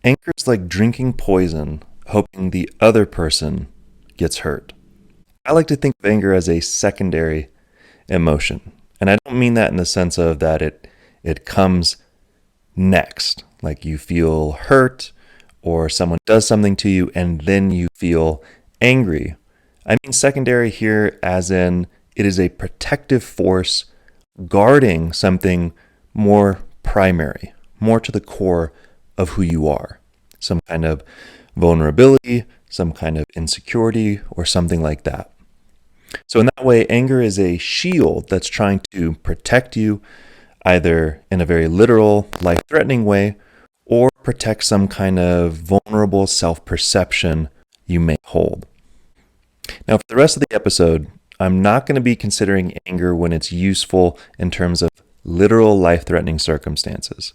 Anger is like drinking poison, hoping the other person gets hurt. I like to think of anger as a secondary emotion. And I don't mean that in the sense of that it comes next, like you feel hurt or someone does something to you and then you feel angry. I mean secondary here as in it is a protective force guarding something more primary, more to the core of who you are. Some kind of vulnerability, some kind of insecurity, or something like that. So in that way, anger is a shield that's trying to protect you either in a very literal, life-threatening way, or protect some kind of vulnerable self-perception you may hold. Now, for the rest of the episode, I'm not going to be considering anger when it's useful in terms of literal life-threatening circumstances.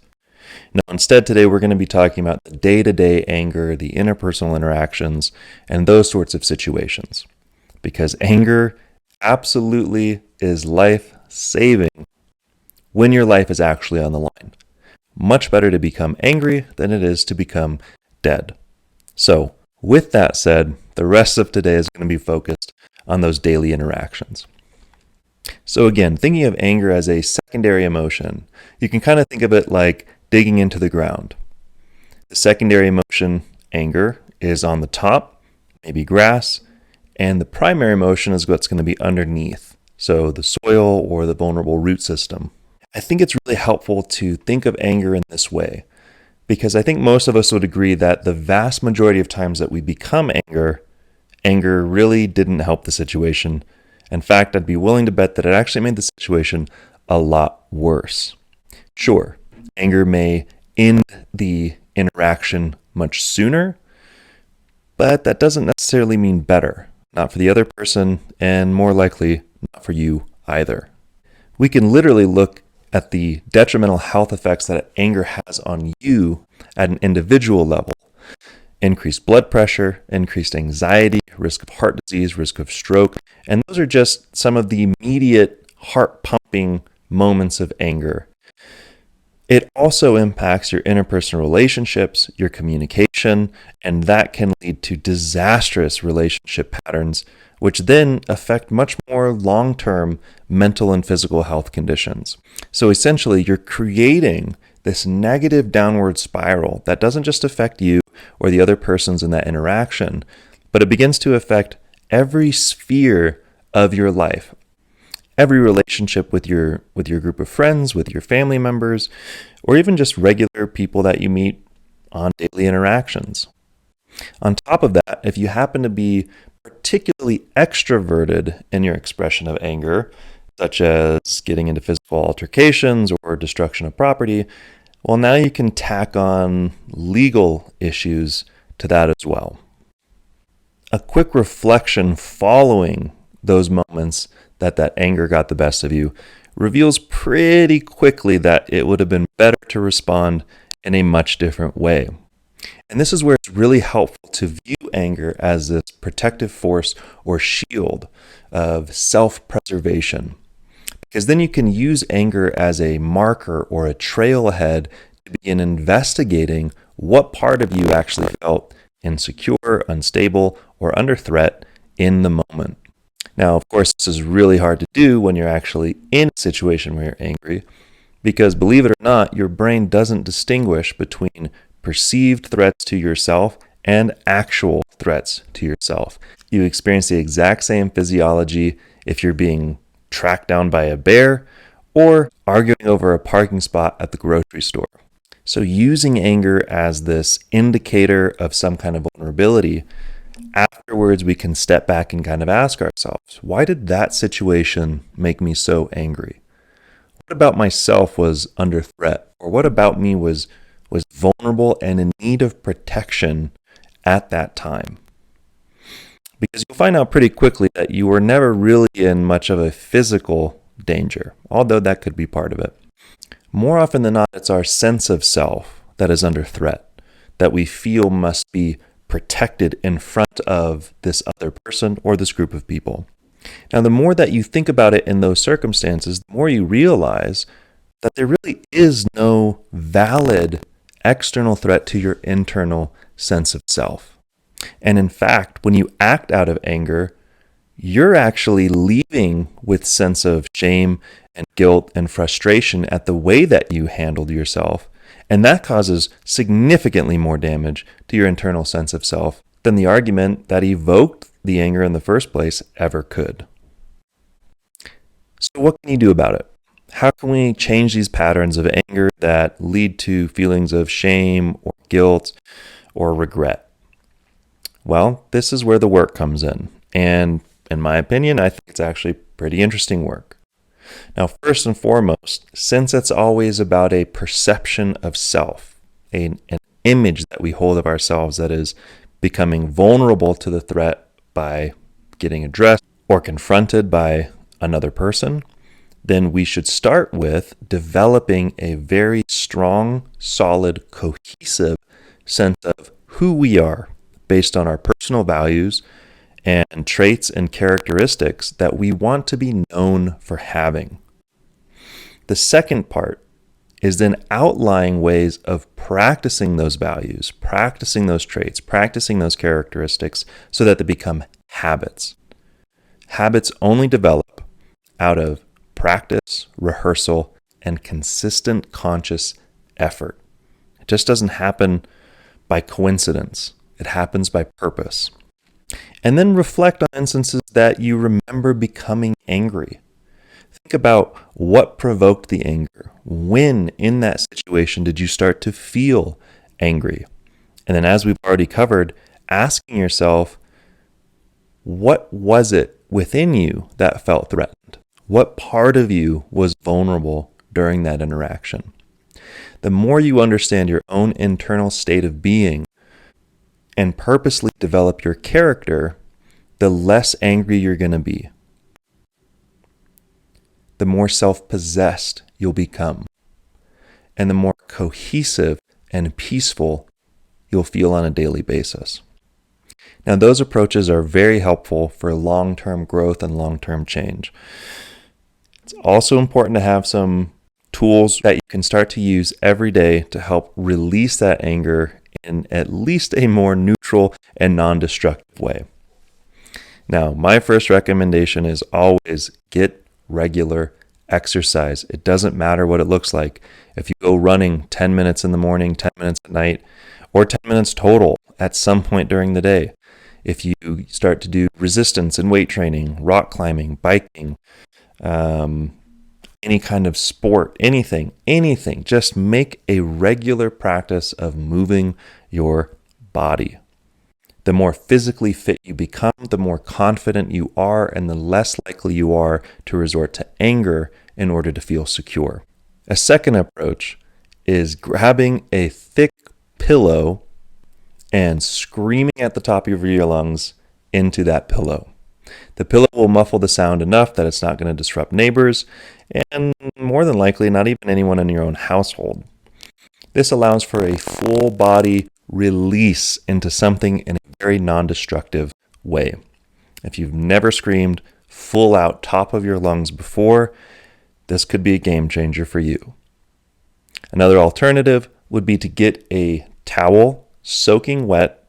Now, instead, today we're going to be talking about the day-to-day anger, the interpersonal interactions, and those sorts of situations. Because anger absolutely is life-saving when your life is actually on the line. Much better to become angry than it is to become dead. So, with that said, the rest of today is going to be focused on those daily interactions. So again, thinking of anger as a secondary emotion, you can kind of think of it like digging into the ground. The secondary emotion, anger, is on the top, maybe grass, and the primary emotion is what's going to be underneath, so the soil or the vulnerable root system. I think it's really helpful to think of anger in this way, because I think most of us would agree that the vast majority of times that we become anger really didn't help the situation. In fact, I'd be willing to bet that it actually made the situation a lot worse. Sure, anger may end the interaction much sooner, but that doesn't necessarily mean better. Not for the other person, and more likely, not for you either. We can literally look at the detrimental health effects that anger has on you at an individual level. Increased blood pressure, increased anxiety, risk of heart disease, risk of stroke, and those are just some of the immediate heart-pumping moments of anger. It also impacts your interpersonal relationships, your communication, and that can lead to disastrous relationship patterns, which then affect much more long-term mental and physical health conditions. So essentially, you're creating this negative downward spiral that doesn't just affect you or the other persons in that interaction, but it begins to affect every sphere of your life. Every relationship with your group of friends, with your family members, or even just regular people that you meet on daily interactions. On top of that, if you happen to be particularly extroverted in your expression of anger, such as getting into physical altercations or destruction of property, well, now you can tack on legal issues to that as well. A quick reflection following those moments that anger got the best of you reveals pretty quickly that it would have been better to respond in a much different way. And this is where it's really helpful to view anger as this protective force or shield of self-preservation. Because then you can use anger as a marker or a trailhead to begin investigating what part of you actually felt insecure, unstable, or under threat in the moment. Now, of course, this is really hard to do when you're actually in a situation where you're angry, because believe it or not, your brain doesn't distinguish between perceived threats to yourself and actual threats to yourself. You experience the exact same physiology if you're being tracked down by a bear or arguing over a parking spot at the grocery store. So using anger as this indicator of some kind of vulnerability, afterwards we can step back and kind of ask ourselves, why did that situation make me so angry? What about myself was under threat? Or what about me was vulnerable and in need of protection at that time? Because you'll find out pretty quickly that you were never really in much of a physical danger, although that could be part of it. More often than not, it's our sense of self that is under threat, that we feel must be protected in front of this other person or this group of people. Now, the more that you think about it in those circumstances, the more you realize that there really is no valid external threat to your internal sense of self. And in fact, when you act out of anger, you're actually leaving with sense of shame and guilt and frustration at the way that you handled yourself. And that causes significantly more damage to your internal sense of self than the argument that evoked the anger in the first place ever could. So what can you do about it? How can we change these patterns of anger that lead to feelings of shame or guilt or regret? Well, this is where the work comes in. And in my opinion, I think it's actually pretty interesting work. Now, first and foremost, since it's always about a perception of self, an image that we hold of ourselves that is becoming vulnerable to the threat by getting addressed or confronted by another person, then we should start with developing a very strong, solid, cohesive sense of who we are based on our personal values and traits and characteristics that we want to be known for having. The second part is then outlining ways of practicing those values, practicing those traits, practicing those characteristics so that they become habits. Habits only develop out of practice, rehearsal, and consistent conscious effort. It just doesn't happen by coincidence. It happens by purpose. And then reflect on instances that you remember becoming angry. Think about what provoked the anger. When in that situation did you start to feel angry? And then, as we've already covered, asking yourself, what was it within you that felt threatened? What part of you was vulnerable during that interaction? The more you understand your own internal state of being and purposely develop your character, the less angry you're going to be. The more self-possessed you'll become. And the more cohesive and peaceful you'll feel on a daily basis. Now, those approaches are very helpful for long-term growth and long-term change. It's also important to have some tools that you can start to use every day to help release that anger in at least a more neutral and non-destructive way. Now, my first recommendation is always get regular exercise. It doesn't matter what it looks like. If you go running 10 minutes in the morning, 10 minutes at night, or 10 minutes total at some point during the day. If you start to do resistance and weight training, rock climbing, biking, any kind of sport, anything, just make a regular practice of moving your body. The more physically fit you become, the more confident you are, and the less likely you are to resort to anger in order to feel secure. A second approach is grabbing a thick pillow and screaming at the top of your lungs into that pillow. The pillow will muffle the sound enough that it's not going to disrupt neighbors, and more than likely not even anyone in your own household. This allows for a full body release into something in a very non-destructive way. If you've never screamed full out top of your lungs before, this could be a game changer for you. Another alternative would be to get a towel soaking wet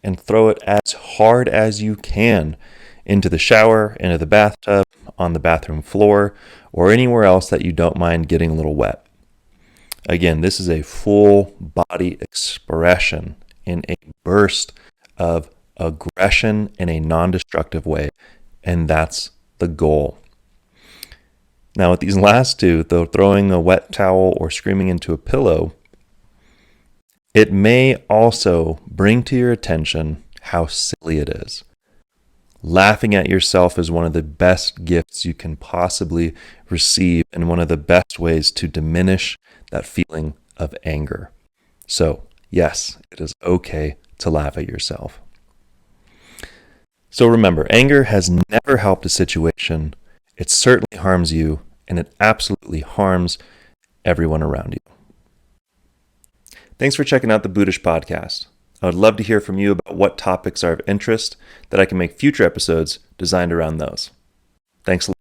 and throw it as hard as you can into the shower, into the bathtub, on the bathroom floor, or anywhere else that you don't mind getting a little wet. Again, this is a full body expression in a burst of aggression in a non-destructive way, and that's the goal. Now, with these last two, though, throwing a wet towel or screaming into a pillow, it may also bring to your attention how silly it is. Laughing at yourself is one of the best gifts you can possibly receive and one of the best ways to diminish that feeling of anger. So, yes, it is okay to laugh at yourself. So remember, anger has never helped a situation. It certainly harms you, and it absolutely harms everyone around you. Thanks for checking out the Buddhist Podcast. I would love to hear from you about what topics are of interest that I can make future episodes designed around those. Thanks a lot.